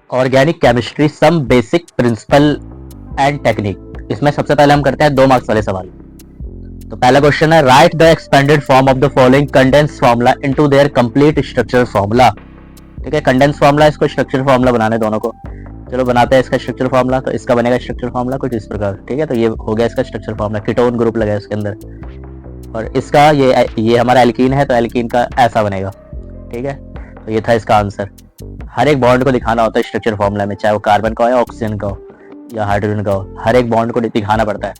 Organic chemistry some basic principle and technique. इसमें सबसे पहले हम करते हैं 2 मार्क्स वाले सवाल। तो पहला क्वेश्चन है, write the expanded form of the following condense formula into their complete structure formula. ठीक है, कंडेंस फार्मूला, इसको स्ट्रक्चर फार्मूला बनाने दोनों को। चलो बनाते हैं इसका स्ट्रक्चर फार्मूला। तो इसका बनेगा स्ट्रक्चर फार्मूला कुछ इस प्रकार। ठीक है, तो ये हो गया इसका स्ट्रक्चर फार्मूला, कीटोन ग्रुप लगा इसके अंदर। और इसका ये हमारा एल्कीन है, तो एल्कीन का ऐसा बनेगा। ठीक है, तो ये था इसका आंसर। हर एक बॉन्ड को दिखाना होता है स्ट्रक्चर फॉर्मूला में, चाहे वो कार्बन का हो या ऑक्सीजन का हो या हाइड्रोजन का हो, हर एक बॉन्ड को दिखाना पड़ता है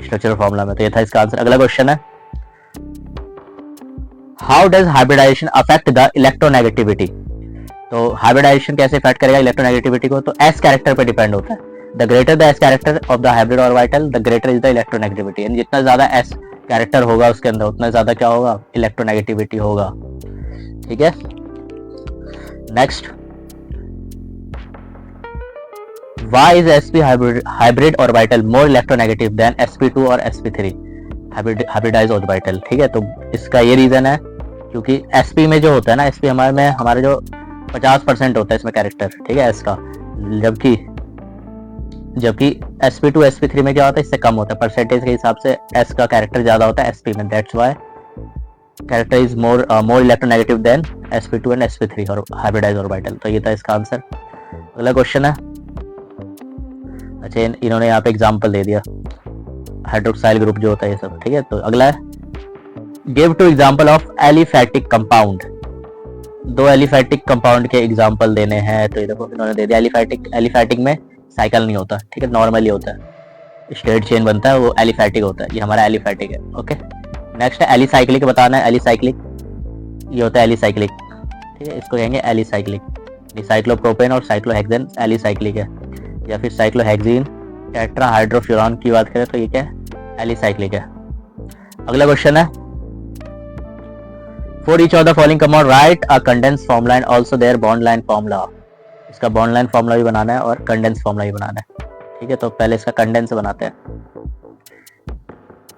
स्ट्रक्चर फॉर्मूला में। तो ये था इसका आंसर। अगला क्वेश्चन है, how does hybridisation affect the electronegativity. तो हाइब्रिडाइजेशन कैसे इफेक्ट करेगा इलेक्ट्रोनेगेटिविटी को, तो एस कैरेक्टर पर डिपेंड होता है। The greater the S character of the hybrid orbital the greater is the electronegativity. यानी जितना ज्यादा एस कैरेक्टर होगा उसके अंदर उतना ज्यादा क्या होगा, इलेक्ट्रोनेगेटिविटी होगा। ठीक है, next, why is sp hybrid orbital more electronegative than sp2 और sp3 hybridized orbital। ठीक है, तो इसका ये रीजन है क्योंकि sp में जो होता है ना, sp हमारे जो 50% होता है इसमें कैरेक्टर। ठीक है, s का, जबकि sp2 sp3 में क्या होता है, इससे कम होता है परसेंटेज के हिसाब से। s का कैरेक्टर ज्यादा होता है sp में, that's why character is more electronegative than sp2 and sp3 और हाइब्रिडाइज्ड ऑर्बिटल। तो ये था इसका आंसर। अगला क्वेश्चन है, अच्छा इन्होंने यहाँ पे एग्जांपल दे दिया हाइड्रोक्साइल ग्रुप जो होता है ये सब। ठीक है, तो अगला है, give two example of aliphatic compound. 2 aliphatic compound के एग्जांपल देने हैं। तो ये देखो इन्होंने दे दिया एलिफैटिक में साइकिल नहीं होता। ठीक है, नॉर्मली होता है, स्ट्रेट चेन बनता है, वो एलिफैटिक होता है। ये हमारा एलिफैटिक है। ओके, नेक्स्ट है एलिसाइक्लिक बताना है। एलिसाइक्लिक ये होता है एलिसाइक्लिक। ठीक है, इसको कहेंगे एलिसाइक्लिक। साइक्लोप्रोपेन और साइक्लोहेक्सेन एलिसाइक्लिक है, या फिर साइक्लोहेक्सीन टेट्राहाइड्रोफ्यूरॉन की बात करें तो ये क्या है, एलिसाइक्लिक है। अगला क्वेश्चन है, for each of the following compound write a condense formula and also their bond line formula. इसका बॉन्ड लाइन फार्मूला भी बनाना है और कंडेंस फार्मूला भी बनाना है। ठीक है, तो पहले इसका कंडेंस बनाते हैं।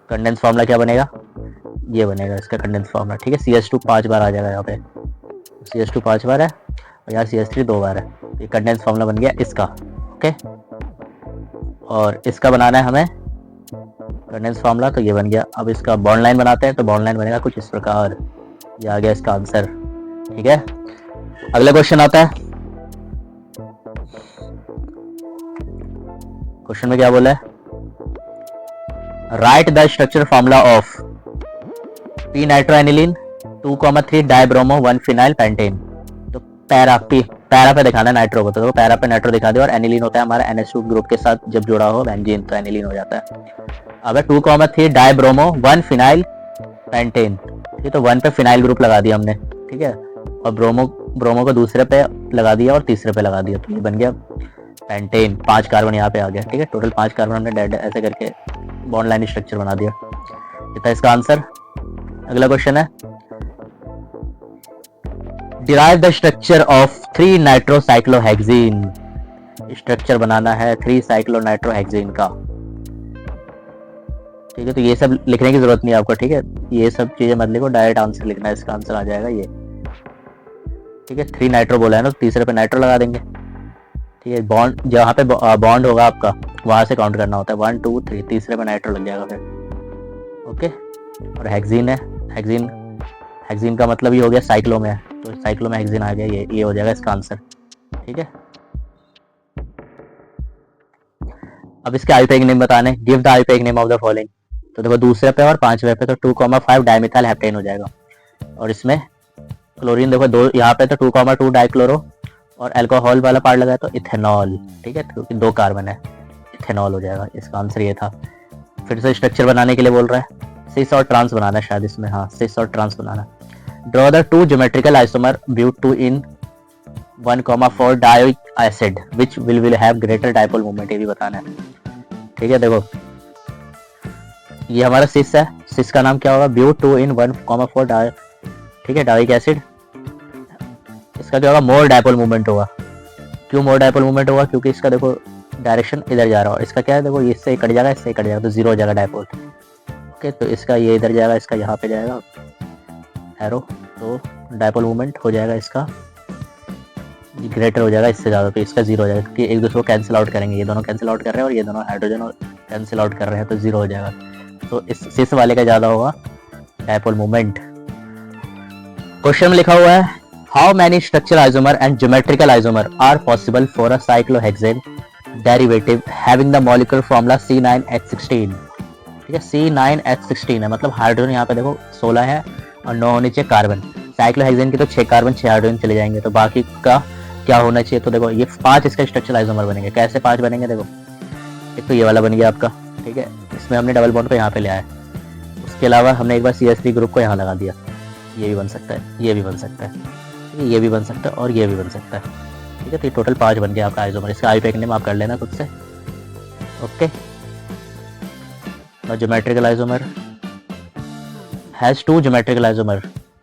कंडेंस फार्मूला क्या बनेगा, ये बनेगा इसका कंडेंस फार्मूला। ठीक है, CH2 5 बार आ जाएगा यहाँ पे, CH2 5 बार है और यहाँ CH3 2 बार है। ये कंडेंस फार्मूला बन गया इसका। ओके, और इसका बनाना है हमें कंडेंस फार्मूला, तो ये बन गया। अब इसका बॉन्ड लाइन बनाते हैं, तो बॉन्ड लाइन बनेगा कुछ इस प्रकार। ये आ गया इसका आंसर। ठीक है, अगला क्वेश्चन आता है, क्वेश्चन में क्या बोला है, write the structure formula of P nitroaniline 2,3 dibromo 1 phenyl pentane. तो पैरा पे दिखाना है नाइट्रो को, तो पैरा पे नाइट्रो दिखा दे, और एनिलीन होता है हमारा NH2 ग्रुप के साथ जब जुड़ा हो बेंजीन तो एनिलीन हो जाता है। अब 2,3 डाइब्रोमो 1 फिनाइल पेंटेन। ठीक, तो 1 पे फिनाइल ग्रुप लगा दिया हमने। ठीक है, और ब्रोमो को दूसरे पे लगा दिया और तीसरे पे लगा दिया, तो ये बन गया पेंटेन। 5 कार्बन यहाँ पे आ गया। ठीक है, टोटल 5 कार्बन हमने डेड ऐसे करके बॉन्ड लाइन स्ट्रक्चर बना दिया। ये था इसका आंसर। अगला क्वेश्चन है, derive the structure of 3 nitrocyclohexene. Structure बनाना है 3 साइक्लोनाइट्रोहेक्सीन का। ठीक है, तो ये सब लिखने की जरूरत नहीं है आपको। ठीक है, ये सब चीजें मत लिखो, डायरेक्ट आंसर लिखना है, इसका आंसर आ जाएगा ये। ठीक है, 3 नाइट्रो बोला है ना, तो तीसरे पे नाइट्रो लगा देंगे। ठीक है, बॉन्ड जहाँ पे बॉन्ड होगा आपका वहां से काउंट करना होता है, 1 2 3, तीसरे पे नाइट्रो लग जाएगा फिर। ओके, और हेक्सीन है, हेक्सीन का मतलब ये हो गया साइक्लो में है, तो साइक्लो में हेक्सीन आ गया, ये हो जाएगा इसका आंसर। ठीक है, अब इसके आईयूपीएक नेम बताने, give the IUPAC name of the following. तो देखो दूसरे पे और 5वें पे तो 2,5 डाइमिथाइल हेप्टेन हो जाएगा, और इसमें क्लोरीन देखो 2 यहाँ पे तो 2,2 डाइक्लोरो, और अल्कोहल वाला पार्ट लगा है तो इथेनॉल। ठीक है, क्योंकि 2 कार्बन है, इथेनॉल हो जाएगा। इसका आंसर ये था। फिर से स्ट्रक्चर बनाने के लिए बोल रहा है, सिस और ट्रांस बनाना है शायद इसमें, हाँ सिस और ट्रांस बनाना। Draw the 2 geometrical isomer but 2 ene 1,4 dioic acid which will have greater dipole moment, ये भी बताना है। ठीक है, देखो ये हमारा सिस है, सिस का नाम क्या होगा, ब्यूट 2 इन 1,4 डायो। ठीक है, डायोइक एसिड, इसका क्या होगा, मोर डाइपोल मूवमेंट होगा। क्यों मोर डाइपोल मूवमेंट होगा, क्योंकि इसका देखो डायरेक्शन इधर जा रहा है, और इसका क्या है देखो, इससे कट जाएगा, इससे कट जाएगा, तो 0 हो जाएगा डाइपोल। ओके, तो इसका ये इधर जाएगा, इसका यहाँ पे जाएगा एरो, तो डाइपोल मूवमेंट हो जाएगा इसका ग्रेटर हो जाएगा इससे ज़्यादा, तो इसका जीरो हो जाएगा क्योंकि एक दूसरे को कैंसिल आउट करेंगे, ये दोनों कैंसिल आउट कर रहे हैं और ये दोनों हाइड्रोजन और कैंसिल आउट कर रहे हैं, तो जीरो हो जाएगा। तो इस सिस वाले का ज़्यादा होगा डायपोल मोमेंट। क्वेश्चन में लिखा हुआ है how many structural isomer and geometrical isomer are possible for a cyclohexane derivative having the molecular formula C9H16। ठीक है, C9H16 है, मतलब हाइड्रोजन यहाँ पे देखो 16 है और 9 होने चाहिए कार्बन। साइक्लोहेक्सेन की तो 6 कार्बन 6 हाइड्रोजन चले जाएंगे, तो बाकी का क्या होना चाहिए, तो देखो ये 5 इसका स्ट्रक्चरल आइसोमर बनेंगे। कैसे 5 बनेंगे, देखो एक तो ये वाला बन गया आपका, ठीक है, इसमें हमने डबल बॉन्ड को यहाँ पे ले आया, उसके अलावा हमने एक बार CH3 ग्रुप को यहाँ लगा दिया, ये भी बन सकता है, ये भी बन सकता है, ये भी बन सकता है और ये भी बन सकता है। ठीक है, तो ये टोटल 5 बन गया आपका आइसोमर। इसका आईयूपीएक नेम आप कर लेना खुद से। Okay, geometrical isomer has 2 geometrical isomer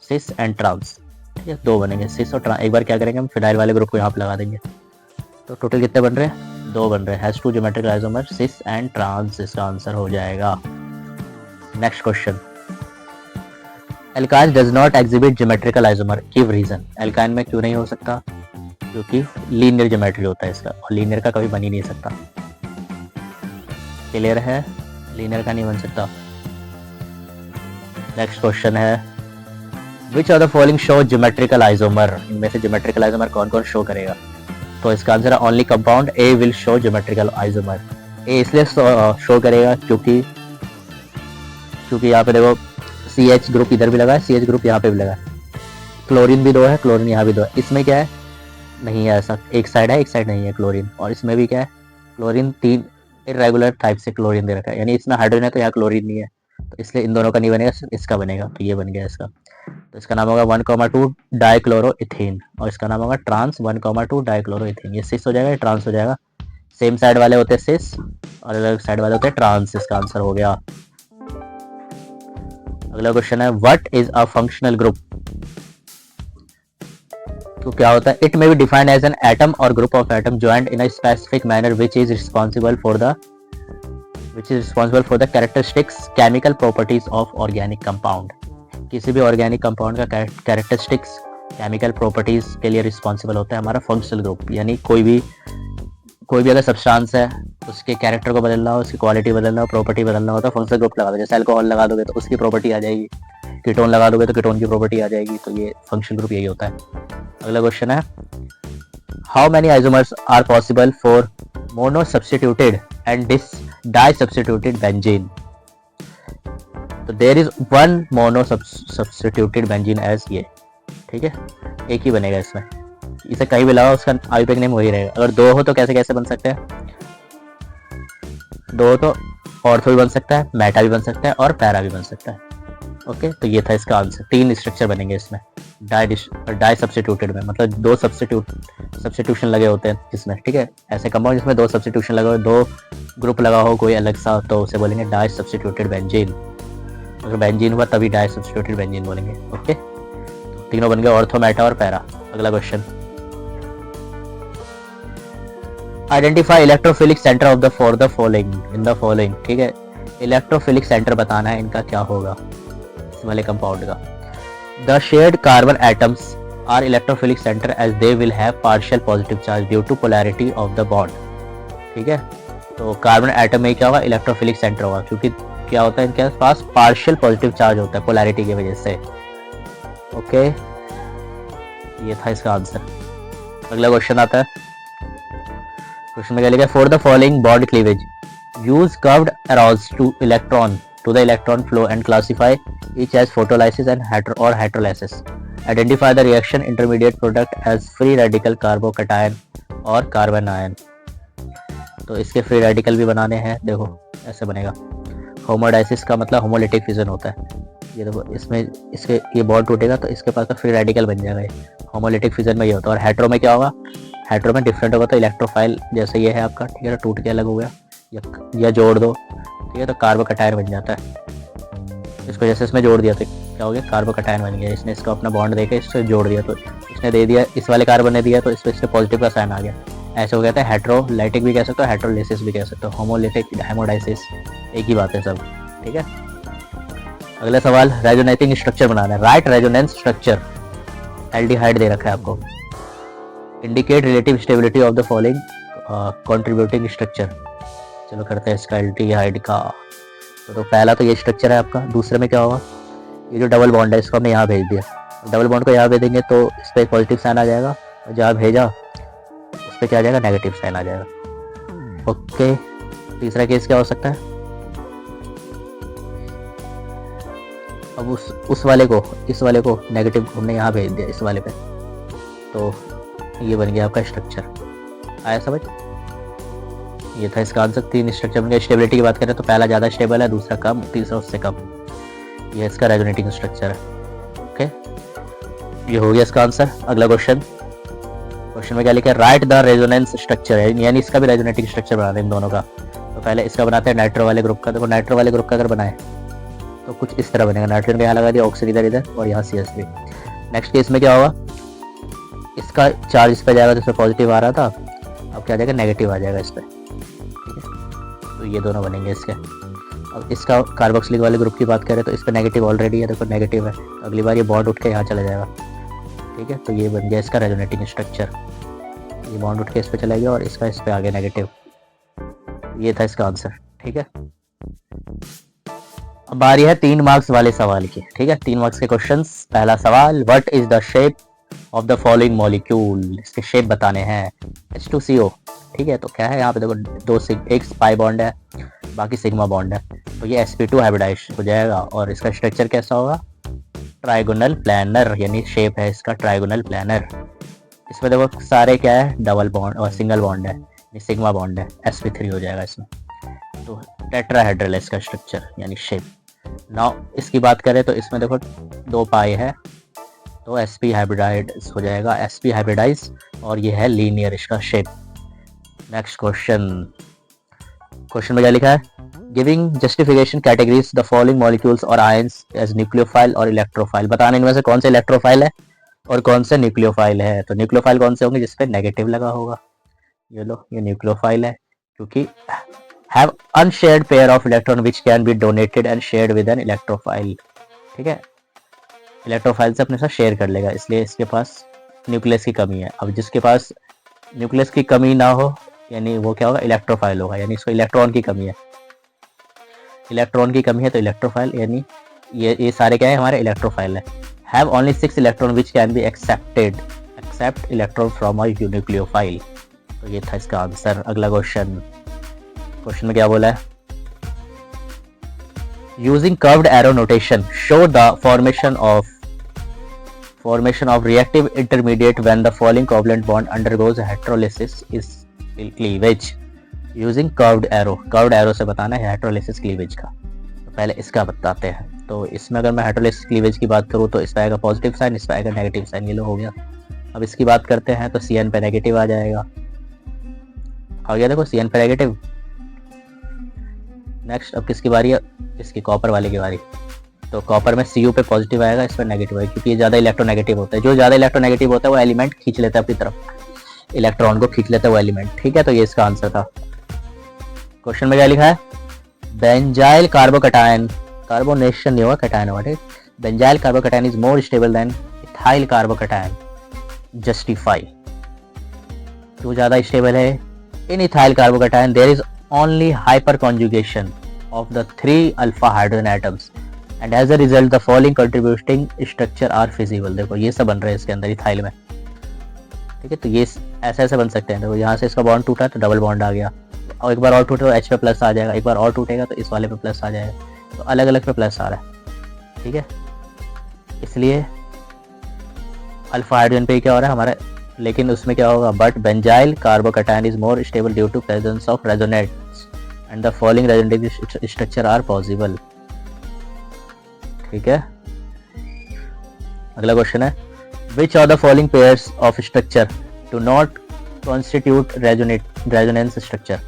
cis and trans. ठीक है, 2 बनेंगे सिस और ट्रांस। एक बार क्या करेंगे हम फिनाइल वाले ग्रुप को यहाँ पे लगा देंगे, तो टोटल कितने बन रहे हैं, 2 बन रहे हैं। Has 2 geometrical isomer cis and trans, इसका आंसर हो जाएगा। Next question, alkyne does not exhibit geometrical isomer, give reason. Alkyne में क्यों नहीं हो सकता, क्योंकि लीनियर ज्योमेट्री होता है इसका, और लीनियर का कभी बन ही नहीं सकता। क्लियर है, लीनियर का नहीं बन सकता। नेक्स्ट क्वेश्चन है which of the following show geometrical isomer, इनमें से ज्योमेट्रिकल आइसोमर कौन कौन शो करेगा, तो इसका आंसर है only compound A will show geometrical isomer. A इसलिए शो करेगा क्योंकि यहाँ पे देखो CH ग्रुप इधर भी लगा है, CH ग्रुप यहाँ पे भी लगा है, क्लोरीन भी 2 है, क्लोरीन यहाँ भी 2 है। इसमें क्या है, नहीं है ऐसा, एक साइड है एक साइड नहीं है क्लोरीन। और इसमें भी क्या है, क्लोरीन 3 इरेगुलर टाइप से क्लोरीन दे रखा है, यानी इसमें हाइड्रोजन है तो यहाँ क्लोरीन नहीं है, तो इसलिए इन दोनों का नहीं बनेगा, इसका बनेगा, तो ये बन गया इसका। तो इसका नाम होगा 1,2 डाइक्लोरोइथेन और इसका नाम होगा ट्रांस 1,2 डाइक्लोरोइथेन। ये सिस हो जाएगा, ये ट्रांस हो जाएगा। सेम साइड वाले होते हैं सिस और अलग साइड वाले होते हैं ट्रांस, इसका आंसर हो गया। अगला क्वेश्चन है what is a functional group, तो क्या होता है, it may be defined as an atom और group of atom joined in a specific manner which is responsible for the characteristics chemical properties of organic compound. किसी भी organic compound का characteristics chemical properties के लिए responsible होता है हमारा functional group. यानी कोई भी अगर सब्सटेंस है उसके कैरेक्टर को बदलना हो, उसकी क्वालिटी बदलना हो, प्रॉपर्टी बदलना हो, तो फंक्शनल ग्रुप लगा दो। जैसे अल्कोहल लगा दोगे तो उसकी प्रॉपर्टी आ जाएगी, कीटोन लगा दोगे तो कीटोन की प्रॉपर्टी आ जाएगी, तो ये फंक्शनल ग्रुप यही होता है। अगला क्वेश्चन है how many isomers are possible for mono substituted and di substituted benzene, तो there is 1 mono substituted benzene as ये। ठीक है, एक ही बनेगा इसमें, इसे कहीं भी लगाओ उसका आईयूपीएक नेम वही रहेगा। अगर 2 हो तो कैसे कैसे बन सकते हैं, 2 हो तो ऑर्थो भी बन सकता है, मेटा भी बन सकता है और पैरा भी बन सकता है। ओके, तो ये था इसका आंसर। 3 स्ट्रक्चर बनेंगे इसमें डाई सब्स्टिट्यूटेड में, मतलब 2 सब्स्टिट्यूशन लगे होते हैं जिसमें। ठीक है, ऐसे कंपाउंड जिसमें 2 सब्स्टिट्यूशन लगा हो, 2 ग्रुप लगा हो कोई अलग सा, तो उसे बोलेंगे डाई सब्स्टिट्यूटेड बेंजीन। अगर बेंजीन हुआ तभी डाई सब्स्टिट्यूटेड बेंजीन बोलेंगे। ओके, तीनों बन गए ऑर्थो, मेटा और पैरा। अगला question identify electrophilic centre of the for the following in the following. ठीक है, इलेक्ट्रोफिलिक सेंटर बताना है इनका क्या होगा, इस वाले कंपाउंड का। The shared carbon atoms are electrophilic centre as they will have partial positive charge due to polarity of the bond. ठीक है, तो कार्बन एटम में क्या होगा, इलेक्ट्रोफिलिक सेंटर होगा, क्योंकि क्या होता है इनके पास पार्शियल पॉजिटिव चार्ज होता है पोलैरिटी की वजह से। ओके, ये था इसका आंसर। अगला क्वेश्चन आता है, क्वेश्चन में क्या लिखा है, for the following bond cleavage use curved arrows to the electron flow and classify each as photolysis and hydrolysis. Identify the reaction intermediate product as free radical carbocation और carbon ion. तो इसके free radical भी बनाने हैं, देखो ऐसे बनेगा। होमोडाइसिस का मतलब होमोलिटिक फिजन होता है, ये देखो इसमें इसके ये बॉन्ड टूटेगा तो इसके पास का फ्री रेडिकल बन जाएगा, होमोलिटिक फिजन में ये होता है। और हेट्रो में क्या होगा, हेट्रो में डिफरेंट होगा, तो इलेक्ट्रोफाइल जैसे ये है आपका, ठीक है, टूट के अलग हो गया, या जोड़ दो, ठीक है, तो कार्बोकैटायन बन जाता है। इसको जैसे इसमें जोड़ दिया तो क्या हो गया, कार्बोकैटायन बन गया। इसने इसको अपना बॉन्ड देके इससे जोड़ दिया, तो इसने दे दिया, इस वाले कार्बन ने दिया, तो इससे पॉजिटिव का साइन आ गया। ऐसे हो गया था हेट्रोलाइटिक भी कह सकते हो, हेट्रोलिसिस भी कह सकते हो, होमोलिटिक, हेमोडाइसिस, एक ही बात है सब। ठीक है, अगला सवाल रेजोनेटिंग स्ट्रक्चर बनाना है। राइट रेजोनेंस स्ट्रक्चर, एल्डिहाइड दे रखा है आपको, indicate relative stability of the following contributing structure. चलो करते हैं इसका एल्डिहाइड का। तो पहला तो ये स्ट्रक्चर है आपका। दूसरे में क्या होगा, ये जो डबल बॉन्ड है इसको हमने यहाँ भेज दिया। डबल बॉन्ड को यहाँ भेजेंगे तो इस पर पॉजिटिव साइन आ जाएगा, और जहाँ भेजा उस पर क्या आ जाएगा, नेगेटिव साइन आ जाएगा। ओके, तीसरा केस क्या हो सकता है, अब उस वाले को, इस वाले को नेगेटिव हमने यहाँ भेज दिया इस वाले पे, तो ये बन गया आपका स्ट्रक्चर। आया समझ, ये था इसका आंसर। 3 स्ट्रक्चर बन गया। स्टेबिलिटी की बात करें तो पहला ज़्यादा स्टेबल है, दूसरा कम, तीसरा उससे कम। ये इसका रेजोनेटिंग स्ट्रक्चर है। ओके, ये हो गया इसका आंसर। अगला क्वेश्चन, क्वेश्चन में क्या लिखा है, राइट द रेजोनेंस स्ट्रक्चर है, यानी इसका भी रेजोनेटिंग स्ट्रक्चर बना दें इन दोनों का। तो पहले इसका बनाते हैं नाइट्रो वाले ग्रुप का। देखो नाइट्रो वाले ग्रुप का अगर बनाए तो कुछ इस तरह बनेगा। नाइट्रोजन का यहाँ लगा दिया, ऑक्सीजन इधर और यहाँ CH3। नेक्स्ट केस में क्या होगा, इसका चार्ज इस पर जाएगा, जिसमें पॉजिटिव आ रहा था, अब क्या आ जाएगा, नेगेटिव आ जाएगा इस पर। ठीक है, तो ये दोनों बनेंगे इसके। अब इसका कार्बोक्सिलिक वाले ग्रुप की बात करें तो इस पर नेगेटिव ऑलरेडी है, देखो नेगेटिव है, तो अगली बार ये बॉन्ड उठ के यहाँ चला जाएगा। ठीक है, तो ये बन गया इसका रेजोनेटिंग स्ट्रक्चर। ये बॉन्ड उठ के इस पर चला गया और इसका इस पर आ गया नेगेटिव। ये था इसका आंसर। ठीक है, अब बारी है 3 मार्क्स वाले सवाल की। ठीक है, 3 मार्क्स के क्वेश्चंस। पहला सवाल, what is the shape of the following molecule. इसके शेप बताने हैं। H2CO। ठीक है, तो क्या है यहाँ पे देखो, एक पाई बॉन्ड है, बाकी सिग्मा बॉन्ड है, तो ये sp2 हाइब्रिडाइज हो जाएगा। और इसका स्ट्रक्चर कैसा होगा, ट्राइगोनल प्लानर, यानी शेप है इसका ट्राइगोनल प्लानर। इसमें देखो सारे क्या है, डबल बॉन्ड और सिंगल बॉन्ड है, सिग्मा बॉन्ड है, sp3 हो जाएगा इसमें। तो टेट्राहेड्रल है इसका स्ट्रक्चर यानी शेप। नाउ इसकी बात करें तो इसमें देखो 2 पाई है, तो sp हाइब्रिडाइज हो जाएगा, sp हाइब्रिडाइज, और ये है लीनियर इसका शेप। नेक्स्ट क्वेश्चन, क्वेश्चन में क्या लिखा है, giving justification categories the following molecules और आयंस एज न्यूक्लियोफाइल और इलेक्ट्रोफाइल। बताना इनमें से कौन से इलेक्ट्रोफाइल है और कौन से न्यूक्लियोफाइल है। तो न्यूक्लियोफाइल कौन से होंगे, जिसपे नेगेटिव लगा होगा। ये लो, ये न्यूक्लियोफाइल है, क्योंकि have unshared pair of electron which can be donated and shared with an electrophile। ठीक है, इलेक्ट्रोफाइल से अपने साथ शेयर कर लेगा, इसलिए इसके पास न्यूक्लियस की कमी है। अब जिसके पास न्यूक्लियस की कमी ना हो, यानी वो क्या होगा, इलेक्ट्रोफाइल होगा, यानी इसको इलेक्ट्रॉन की कमी है। इलेक्ट्रॉन की कमी है तो इलेक्ट्रोफाइल, यानी ये सारे क्या है, हमारे इलेक्ट्रोफाइल है। Have only 6 electron which can be accept electron from a nucleophile. तो ये था इसका आंसर। अगला क्वेश्चन, क्वेश्चन में क्या बोला है, using curved arrow notation show the formation of reactive intermediate when the following covalent bond undergoes heterolysis is cleavage. Using curved arrow से बताना है हेटेरोलिसिस क्लीवेज का। तो पहले इसका बताते हैं। तो इसमें अगर मैं हेटेरोलिसिस क्लीवेज की बात करूँ तो इस पर आएगा पॉजिटिव साइन, इस पर आएगा नेगेटिव साइन, ये लो हो गया। अब इसकी बात करते हैं तो CN पे नेगेटिव आ जाएगा, आ गया देखो CN पे नेगेटिव। नेक्स्ट अब किसकी बारी है, इसकी कॉपर वाले की बारी। तो कॉपर में Cu पे पॉजिटिव आएगा, इस पर नेगेटिव आएगा, क्योंकि ये ज़्यादा इलेक्ट्रोनेगेटिव होता है। जो ज़्यादा इलेक्ट्रोनेगेटिव होता है वो एलिमेंट खींच लेता है अपनी तरफ, इलेक्ट्रॉन को खींच लेता है वो एलिमेंट। ठीक है, तो ये इसका आंसर था। क्वेश्चन में क्या लिखा है, बेंजाइल कार्बोकटायन, कार्बोनेशन नहीं होगा, कटायन होगा। ठीक, benzyl carbocation is more stable than ethyl carbocation, justify. क्यों ज़्यादा स्टेबल है, in ethyl carbocation there is only hyperconjugation of the 3 alpha hydrogen atoms and as a result the following contributing structure are feasible। देखो ये सब बन रहे हैं इसके अंदर इथाइल में। ठीक है, तो ये ऐसे बन सकते हैं। देखो यहाँ से इसका बॉन्ड टूटा तो डबल बॉन्ड आ गया, और एक बार और टूटे तो H पे प्लस आ जाएगा, एक बार और टूटेगा तो इस वाले पे प्लस आ जाएगा, तो अलग अलग पे प्लस आ रहा है। ठीक है, इसलिए अल्फा हाइड्रोजन पे क्या हो रहा है हमारा, लेकिन उसमें क्या होगा, but benzyl carbocation is more stable due to presence of resonates and the following resonative structure are possible. ठीक है, अगला क्वेश्चन है, which are the following pairs of structure do not constitute resonance structure.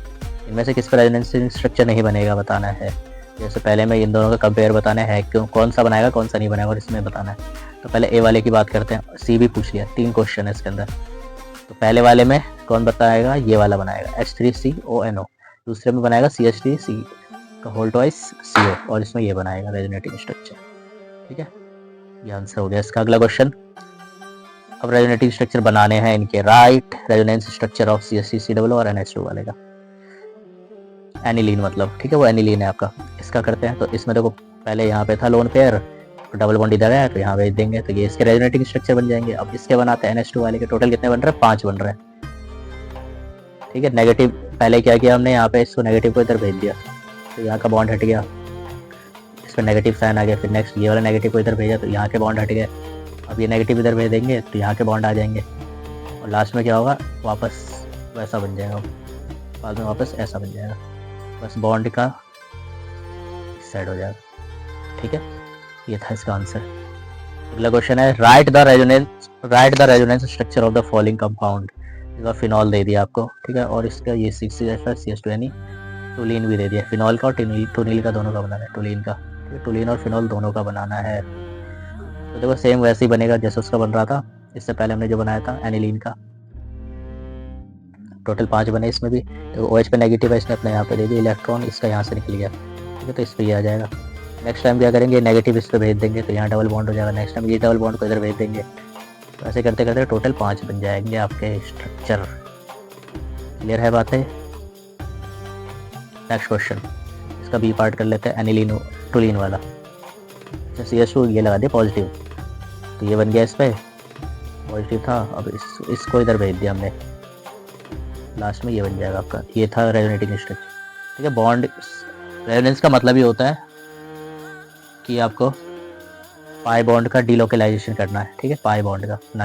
इनमें से किस पर resonance structure नहीं बनेगा बताना है। जैसे पहले में इन दोनों का कंपेयर बताना है, क्यों कौन सा बनाएगा कौन सा नहीं बनाएगा, और इसमें बताना है। तो पहले ए वाले की बात करते हैं, सी भी पूछ लिया, 3 क्वेश्चन है इसके अंदर। तो पहले वाले में कौन बताएगा, ये वाला बनाएगा H3CONO, दूसरे में बनाएगा CH3C का होल ट्वाइस CO, और इसमें ये बनाएगा रेजोनेटिंग स्ट्रक्चर। ठीक है, ये आंसर हो गया इसका। अगला क्वेश्चन, अब रेजोनेटिंग स्ट्रक्चर बनाने हैं इनके, right resonance structure of CH3COO और NH2 वाले का, एनिलीन मतलब, ठीक है, वो एनिलीन है आपका। इसका करते हैं, तो इसमें देखो पहले यहाँ पे था लोन पेयर, डबल बॉन्ड इधर है तो यहाँ भेज देंगे, तो ये इसके रेजोनेटिंग स्ट्रक्चर बन जाएंगे। अब इसके बनाते हैं NH2 वाले के, टोटल कितने बन रहे हैं, 5 बन रहे हैं, ठीक है। नेगेटिव पहले क्या किया हमने, यहाँ पे इसको नेगेटिव को इधर भेज दिया, तो यहाँ का बॉन्ड हट गया, इस पर नेगेटिव साइन आ गया। फिर नेक्स्ट ये वाला नेगेटिव को इधर भेजा, तो यहाँ के बॉन्ड हट गए। अब ये नेगेटिव इधर भेज देंगे तो यहाँ के बॉन्ड आ जाएंगे, और लास्ट में क्या होगा, वापस वैसा बन जाएगा, बाद में वापस ऐसा बन जाएगा, बस बॉन्ड का साइड हो जाएगा, ठीक है। ये था इसका आंसर। अगला क्वेश्चन है, write the resonance structure of the following compound. इसका फिनॉल दे दिया आपको, ठीक है, और इसका ये 6CH5CH2 टोलिन भी दे दिया। फिनॉल का और टोनिल का दोनों का बनाना है, टोलिन का, ठीक है, टोलिन और फिनॉल दोनों का बनाना है। तो देखो सेम वैसे ही बनेगा जैसे उसका बन रहा था, इससे पहले हमने जो बनाया था एनिलीन का। टोटल 5 बने इसमें भी। तो OH पे नेगेटिव है, इसने अपने यहाँ पे दे दिया इलेक्ट्रॉन, इसका यहाँ से निकल गया, ठीक है, तो इस पर ये आ जाएगा। नेक्स्ट टाइम क्या करेंगे, नेगेटिव इस पर भेज देंगे, तो यहाँ डबल बॉन्ड हो जाएगा। नेक्स्ट टाइम ये डबल बॉन्ड को इधर भेज देंगे, तो ऐसे करते करते टोटल 5 बन जाएंगे आपके स्ट्रक्चर। क्लियर है बातें। नेक्स्ट क्वेश्चन, इसका बी पार्ट कर लेते हैं, एनिलीन टोलिन वाला। CH2 ये लगा दिया पॉजिटिव, तो ये बन गया, इस पर पॉजिटिव था। अब इसको इधर भेज दिया हमने, लास्ट में ये बन जाएगा आपका। ये था रेजोनेटिंग स्ट्रक्चर, ठीक है। बॉन्ड रेजोनेंस का मतलब ये होता है कि आपको पाई बॉन्ड का डिलोकलाइजेशन करना है, ठीक है, पाई बॉन्ड का, ना